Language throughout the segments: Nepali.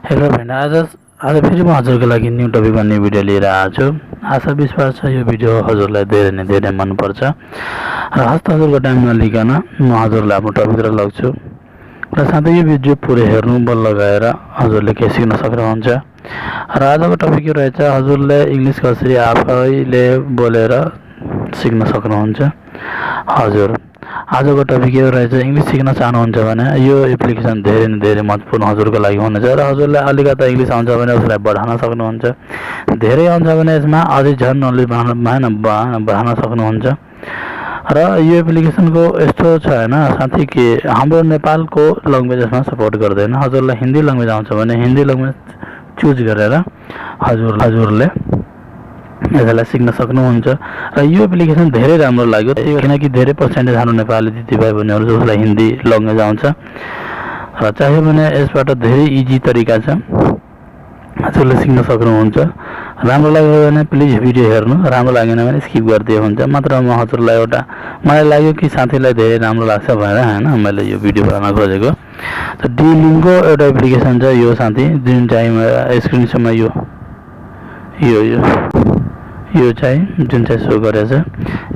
हेलो फ्रेन्ड, आज आज फेरि म हजुरको लागि न्यू टपिकमा न्यू भिडियो लिएर आएको छु। आशा विश्वास छ यो भिडियो हजुरलाई धेरै नै धेरै मनपर्छ र हस्त हजुरको टाइम नलिकन म हजुरलाई आफ्नो टपिकतिर लग्छु र साथै यो भिडियो पुरै हेर्नु बल लगाएर हजुरले के सिक्न सक्नुहुन्छ। र आजको टपिक यो रहेछ, हजुरले इङ्ग्लिस कसरी आफैले बोलेर सिक्न सक्नुहुन्छ। हजुर आजको टपिक यो रहेछ, इङ्ग्लिस सिक्न चाहनुहुन्छ भने यो एप्लिकेसन धेरै नै धेरै महत्त्वपूर्ण हजुरको लागि हुनेछ र हजुरलाई अलिकति इङ्ग्लिस आउँछ भने उसलाई बढाउन सक्नुहुन्छ, धेरै आउँछ भने यसमा अझै झन् नलेज बढाउन सक्नुहुन्छ। र यो एप्लिकेसनको यस्तो छ होइन साथी कि हाम्रो नेपालको ल्याङ्ग्वेज यसमा सपोर्ट गर्दैन। हजुरलाई हिन्दी ल्याङ्ग्वेज आउँछ भने हिन्दी ल्याङ्ग्वेज चुज गरेर हजुरले यसलाई सिक्न सक्नुहुन्छ। र यो एप्लिकेसन धेरै राम्रो लाग्यो किनकि धेरै पर्सेन्टेज हाम्रो नेपाली दिदीभाइ बहिनीहरू जसलाई हिन्दी ल्याङ्ग्वेज आउँछ र चाहियो भने यसबाट धेरै इजी तरिका छ, हजुरले सिक्न सक्नुहुन्छ। राम्रो लाग्यो भने प्लिज भिडियो हेर्नु, राम्रो लागेन भने स्किप गरिदिए हुन्छ। मात्र म हजुरलाई एउटा मलाई लाग्यो कि साथीलाई धेरै राम्रो लाग्छ भनेर होइन मैले यो भिडियो बनाउन खोजेको। त डिलिङ्गो एउटा एप्लिकेसन छ यो साथी, जुन चाहिँ स्क्रिनमा यो चाहिँ जुन चाहिँ सो गरेछ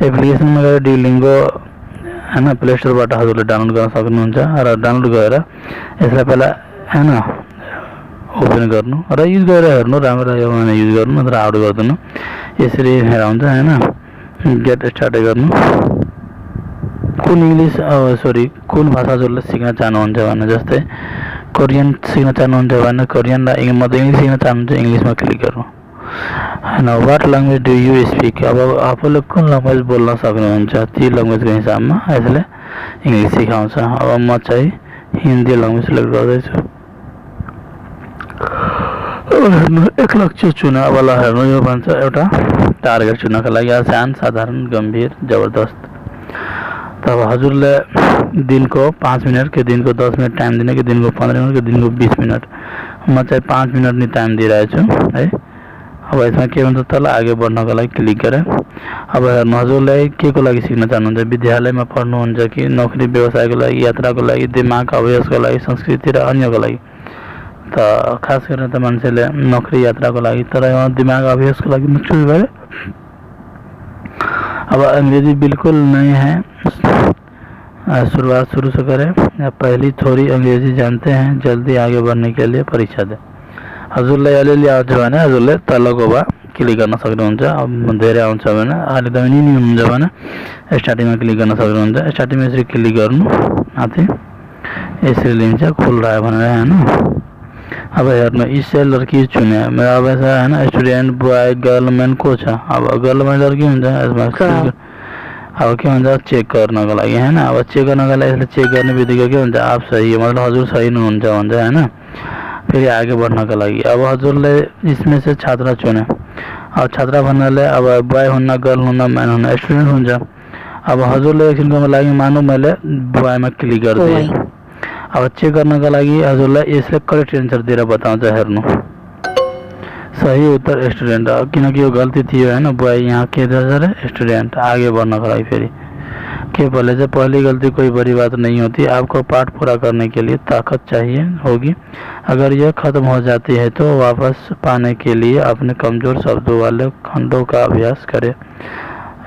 एप्लिकेसनमा गएर डिलिङ्गो होइन प्ले स्टोरबाट हजुरले डाउनलोड गर्न सक्नुहुन्छ। र डाउनलोड गरेर यसलाई पहिला होइन ओपन गर्नु र युज गरेर हेर्नु, राम्रो लाग्यो भने युज गर्नु, नत्र आउट गरिदिनु। यसरी हेर हुन्छ होइन, गेट स्टार्ट गर्नु। कुन भाषा हजुरले सिक्न चाहनुहुन्छ भने जस्तै कोरियन सिक्न चाहनुहुन्छ भने कोरियन र इङ्ग्लिस सिक्न चाहनुहुन्छ इङ्ग्लिसमा क्लिक गर्नु होइन। What language do you speak, अब आफूले कुन ल्याङ्ग्वेज बोल्न सक्नुहुन्छ ती ल्याङ्ग्वेजको हिसाबमा यसले इङ्ग्लिस सिकाउँछ। अब म चाहिँ हिन्दी ल्याङ्ग्वेज सेलेक्ट गर्दैछु। हेर्नु 1 लक्ष्य चुन, अब ल हेर्नु यो भन्छ एउटा टार्गेट चुन्नका लागि आसान, साधारण, गम्भीर, जबरदस्त। तब हजुरले दिनको 5 मिनट कि दिनको 10 मिनट टाइम दिने कि दिनको 15 मिनट कि दिनको 20 मिनट, म चाहिँ 5 मिनट नै टाइम दिइरहेको छु है। अब यसमा के भन्छ तल आगे बढ्नको लागि क्लिक गरेँ। अब हेर्नु हजुरलाई के को लागि सिक्न चाहनुहुन्छ, विद्यालयमा पढ्नुहुन्छ कि नोकरी व्यवसायको लागि, यात्राको लागि, दिमाग अभ्यासको लागि, संस्कृति र अन्यको लागि। त खास गरेर त मान्छेले नोकरी यात्राको लागि, तर यहाँ दिमाग अभ्यासको लागि म चुज गरेँ। अब अंग्रेजी बिल्कुल नहीं है, शुरुआत शुरू से करें। पहली थोड़ी अंग्रेजी जानते हैं, जल्दी आगे बढ़ने के लिए परीक्षा दें। हजुरलाई अलिअलि आउँछ भने हजुरले तलको भए क्लिक गर्न सक्नुहुन्छ। अब धेरै आउँछ भने अहिले तपाईँ निनी हुनुहुन्छ भने स्टार्टिङमा क्लिक गर्न सक्नुहुन्छ। स्टार्टिङमा यसरी क्लिक गर्नु, माथि यसरी लिन्छ खुल रहा है भनेर होइन। अब हेर्नु इससे लड़की चुने, मेरा अब ऐसा है ना स्टुडेन्ट बोय गर्ल मेन को छ। अब गर्ल मेन लड़की हुन्छ यसमा अब के भन्छ चेक गर्नको लागि होइन। अब चेक गर्नको लागि यसले चेक गर्ने बित्तिकै के हुन्छ आप सही मतलब हजुर सही हुनुहुन्छ भन्छ होइन। फेरि आगे बढ्नको लागि अब हजुरले इसमें से छात्रा चुने। अब छात्रा भन्नाले अब बोय हुन्न, गर्ल हुन्न, म्यान हुन्न, स्टुडेन्ट हुन्छ। अब हजुरले एकछिनको लागि मानौँ मैले बोयमा क्लिक गरिदिएँ। अब चेक गर्नको लागि हजुरलाई यसले करेक्ट एन्सर दिएर बताउँछ। हेर्नु सही उत्तर स्टुडेन्ट, किनकि यो गल्ती थियो होइन। बोय यहाँ के रहेछ स्टूडेंट। आगे बढ़ने के लिए फिर के बोले जो पहली गलती कोई बड़ी बात नहीं होती, आपको पाठ पूरा करने के लिए ताकत चाहिए होगी। अगर यह खत्म हो जाती है तो वापस पाने के लिए अपने कमजोर शब्दों वाले खंडों का अभ्यास करें,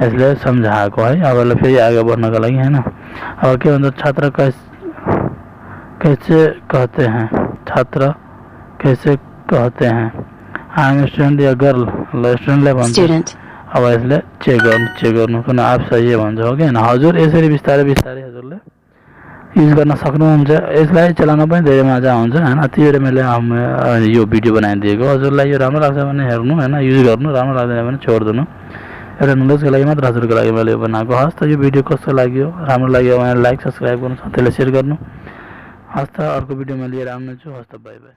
इसलिए समझाएको है। अब फिर आगे बढ़ने के लिए है ना। अब के भन्छ छात्र कैसे कहते हैं, छात्र कैसे कहते हैं आई एम स्टूडेंट या गर्ल, स्टुडेन्टले भन्छ। अब यसले चेक गर्नु कुन आप सही है भन्छ हो कि होइन। हजुर यसरी बिस्तारै हजुरले युज गर्न सक्नुहुन्छ। यसलाई चलाउन पनि धेरै मजा आउँछ होइन। त्यही भएर मैले यो भिडियो बनाइदिएको। हजुरलाई यो राम्रो लाग्छ भने हेर्नु होइन, युज गर्नु, राम्रो लाग्दैन भने छोडिदिनु। एउटा नलेजको लागि मात्र हजुरको लागि मैले यो बनाएको। हस् त यो भिडियो कस्तो लाग्यो, राम्रो लाग्यो भने लाइक सब्सक्राइब गर्नु, साथीलाई सेयर गर्नु। हस् त अर्को भिडियोमा लिएर आउनेछु। हस् त बाई बाई।